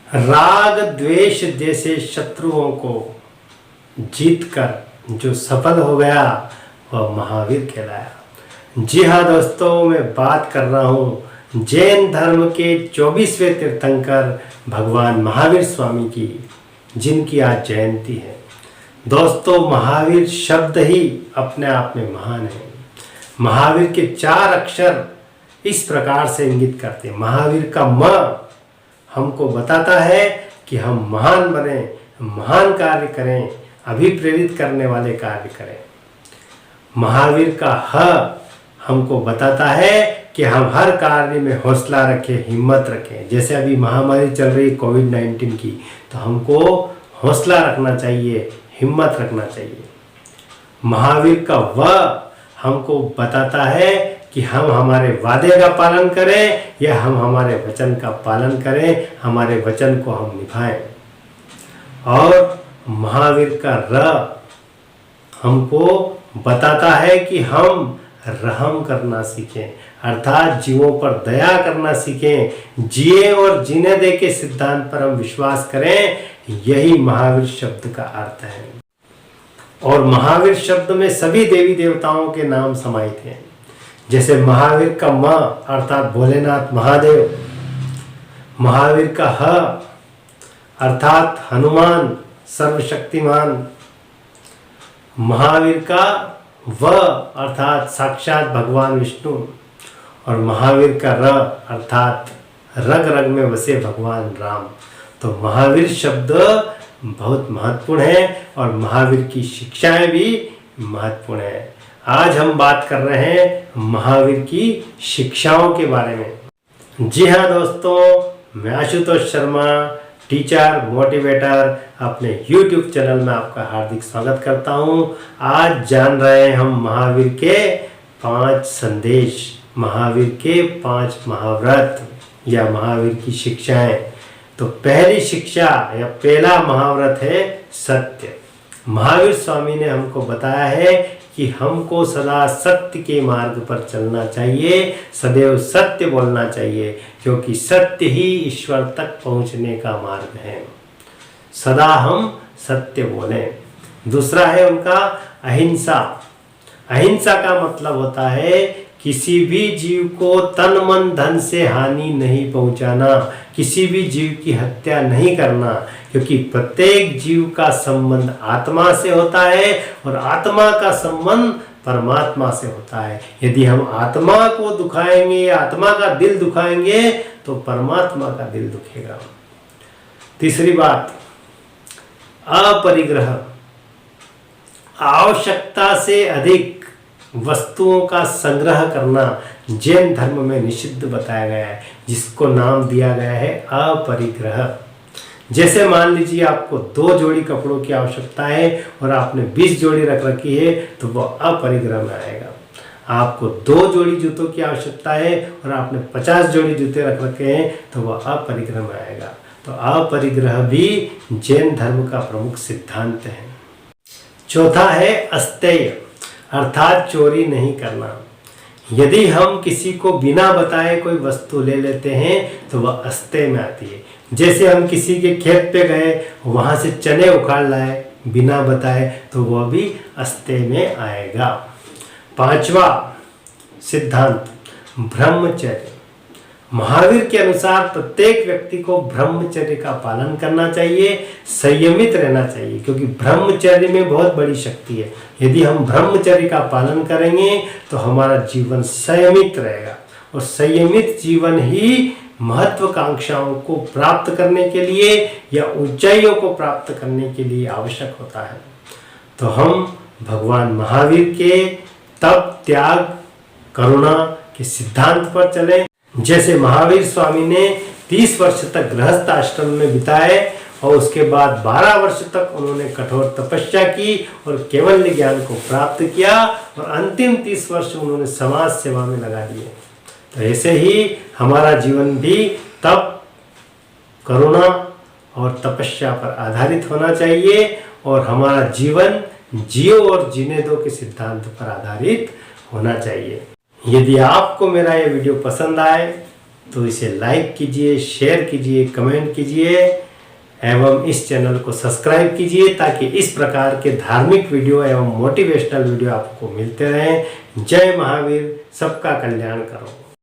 राग द्वेष जैसे शत्रुओं को जीतकर जो सफल हो गया वह महावीर कहलाया। जी हाँ दोस्तों, मैं बात कर रहा हूँ जैन धर्म के 24वें तीर्थंकर भगवान महावीर स्वामी की, जिनकी आज जयंती है। दोस्तों, महावीर शब्द ही अपने आप में महान है। महावीर के 4 अक्षर इस प्रकार से इंगित करते हैं। महावीर का म हमको बताता है कि हम महान बने, महान कार्य करें, अभिप्रेरित करने वाले कार्य करें। महावीर का ह हमको बताता है कि हम हर कार्य में हौसला रखें, हिम्मत रखें। जैसे अभी महामारी चल रही कोविड-19 की, तो हमको हौसला रखना चाहिए, हिम्मत रखना चाहिए। महावीर का व हमको बताता है कि हम हमारे वादे का पालन करें या हम हमारे वचन का पालन करें, हमारे वचन को हम निभाएं। और महावीर का र हमको बताता है कि हम रहम करना सीखें, अर्थात जीवों पर दया करना सीखें, जिए और जीने दे के सिद्धांत पर हम विश्वास करें। यही महावीर शब्द का अर्थ है। और महावीर शब्द में सभी देवी देवताओं के नाम समाहित हैं। जैसे महावीर का म अर्थात भोलेनाथ महादेव, महावीर का ह अर्थात हनुमान सर्वशक्तिमान, महावीर का व अर्थात साक्षात भगवान विष्णु, और महावीर का र अर्थात रग रग में बसे भगवान राम। तो महावीर शब्द बहुत महत्वपूर्ण है और महावीर की शिक्षाएं भी महत्वपूर्ण है। आज हम बात कर रहे हैं महावीर की शिक्षाओं के बारे में। जी हाँ दोस्तों, मैं आशुतोष शर्मा, टीचर मोटिवेटर, अपने YouTube चैनल में आपका हार्दिक स्वागत करता हूँ। आज जान रहे हैं हम महावीर के 5 संदेश, महावीर के 5 महाव्रत या महावीर की शिक्षाएं। तो पहली शिक्षा या पहला महाव्रत है सत्य। महावीर स्वामी ने हमको बताया है कि हमको सदा सत्य के मार्ग पर चलना चाहिए, सदैव सत्य बोलना चाहिए, क्योंकि सत्य ही ईश्वर तक पहुंचने का मार्ग है। सदा हम सत्य बोलें। दूसरा है उनका अहिंसा। अहिंसा का मतलब होता है किसी भी जीव को तन मन धन से हानि नहीं पहुंचाना, किसी भी जीव की हत्या नहीं करना, क्योंकि प्रत्येक जीव का संबंध आत्मा से होता है और आत्मा का संबंध परमात्मा से होता है। यदि हम आत्मा को दुखाएंगे, आत्मा का दिल दुखाएंगे, तो परमात्मा का दिल दुखेगा। तीसरी बात, अपरिग्रह। आवश्यकता से अधिक वस्तुओं का संग्रह करना जैन धर्म में निषिद्ध बताया गया है, जिसको नाम दिया गया है अपरिग्रह। जैसे मान लीजिए आपको 2 जोड़ी कपड़ों की आवश्यकता है और आपने 20 जोड़ी रख रखी है, तो वह अपरिग्रह में आएगा। आपको 2 जोड़ी जूतों की आवश्यकता है और आपने 50 जोड़ी जूते रख रखे हैं, तो वह अपरिग्रह में आएगा। तो अपरिग्रह भी जैन धर्म का प्रमुख सिद्धांत है। चौथा है अस्तेय, अर्थात चोरी नहीं करना। यदि हम किसी को बिना बताए कोई वस्तु ले लेते हैं, तो वह अस्तेय में आती है। जैसे हम किसी के खेत पे गए, वहां से चने उखाड़ लाए बिना बताए, तो वह भी अस्तेय में आएगा। 5वां सिद्धांत, ब्रह्मचर्य। महावीर के अनुसार प्रत्येक व्यक्ति को ब्रह्मचर्य का पालन करना चाहिए, संयमित रहना चाहिए, क्योंकि ब्रह्मचर्य में बहुत बड़ी शक्ति है। यदि हम ब्रह्मचर्य का पालन करेंगे तो हमारा जीवन संयमित रहेगा, और संयमित जीवन ही महत्वाकांक्षाओं को प्राप्त करने के लिए या ऊंचाइयों को प्राप्त करने के लिए आवश्यक होता है। तो हम भगवान महावीर के तप, त्याग, करुणा के सिद्धांत पर चलें। जैसे महावीर स्वामी ने 30 वर्ष तक गृहस्थ आश्रम में बिताए और उसके बाद 12 वर्ष तक उन्होंने कठोर तपस्या की और केवल ज्ञान को प्राप्त किया, और अंतिम 30 वर्ष उन्होंने समाज सेवा में लगा दिए। तो ऐसे ही हमारा जीवन भी तप, करुणा और तपस्या पर आधारित होना चाहिए, और हमारा जीवन जियो और जीने दो के सिद्धांत पर आधारित होना चाहिए। यदि आपको मेरा ये वीडियो पसंद आए तो इसे लाइक कीजिए, शेयर कीजिए, कमेंट कीजिए एवं इस चैनल को सब्सक्राइब कीजिए ताकि इस प्रकार के धार्मिक वीडियो एवं मोटिवेशनल वीडियो आपको मिलते रहें। जय महावीर, सबका कल्याण करो।